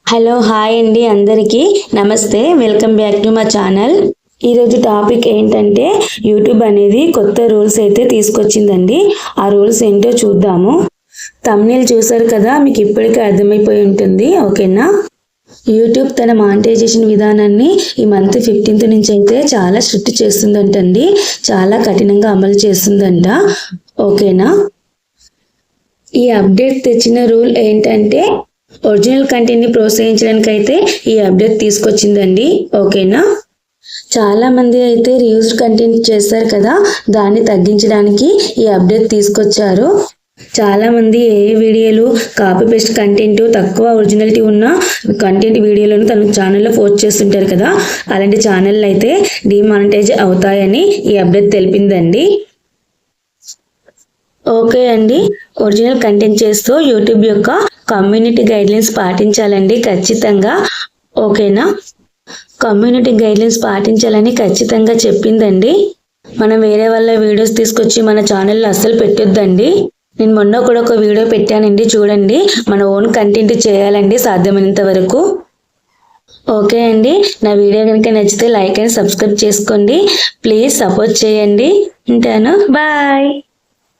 Hello hi అండి, అందరికీ నమస్తే. వెల్కమ్ బ్యాక్ టు మా ఛానల్. ఈరోజు టాపిక్ ఏంటంటే యూట్యూబ్ అనేది కొత్త రూల్స్ అయితే తీసుకొచ్చిందండి. ఆ రూల్స్ ఏంటో చూద్దాము. థంబ్నెయిల్ చూసారు కదా, మీకు ఇప్పటికే అర్థమైపోయి ఉంటుంది. ఓకేనా? యూట్యూబ్ తన మానిటైజేషన్ విధానాన్ని ఈ మంత్ 15th నుంచి అయితే చాలా స్ట్రిక్ట్ చేస్తుందంటండి. చాలా కఠినంగా అమలు చేస్తుందంట. ఓకేనా? ఈ అప్డేట్ తెచ్చిన రూల్ ఏంటంటే ఒరిజినల్ కంటెంట్ని ప్రోత్సహించడానికి అయితే ఈ అప్డేట్ తీసుకొచ్చిందండి. ఓకేనా? చాలా మంది అయితే రీయూజ్డ్ కంటెంట్ చేస్తారు కదా, దాన్ని తగ్గించడానికి ఈ అప్డేట్ తీసుకొచ్చారు. చాలా మంది ఏ వీడియోలు కాపీ పేస్ట్ కంటెంట్, తక్కువ ఒరిజినాలిటీ ఉన్న కంటెంట్ వీడియోలను తన ఛానల్లో పోస్ట్ చేస్తుంటారు కదా, అలాంటి ఛానళ్ళు అయితే డిమానిటైజ్ అవుతాయని ఈ అప్డేట్ తెలిపిందండి. ఓకే అండి, ఒరిజినల్ కంటెంట్ చేస్తూ యూట్యూబ్ యొక్క కమ్యూనిటీ గైడ్లైన్స్ పాటించాలండి ఖచ్చితంగా. ఓకేనా? కమ్యూనిటీ గైడ్లైన్స్ పాటించాలని ఖచ్చితంగా చెప్పిందండి. మనం వేరే వాళ్ళ వీడియోస్ తీసుకొచ్చి మన ఛానల్లో అస్సలు పెట్టొద్దండి. నేను మొన్న కూడా ఒక వీడియో పెట్టానండి, చూడండి. మన ఓన్ కంటెంట్ చేయాలండి సాధ్యమైనంత వరకు. ఓకే అండి, నా వీడియో కనుక నచ్చితే లైక్ అండ్ సబ్స్క్రైబ్ చేసుకోండి. ప్లీజ్ సపోర్ట్ చేయండి. ఉంటాను, బాయ్.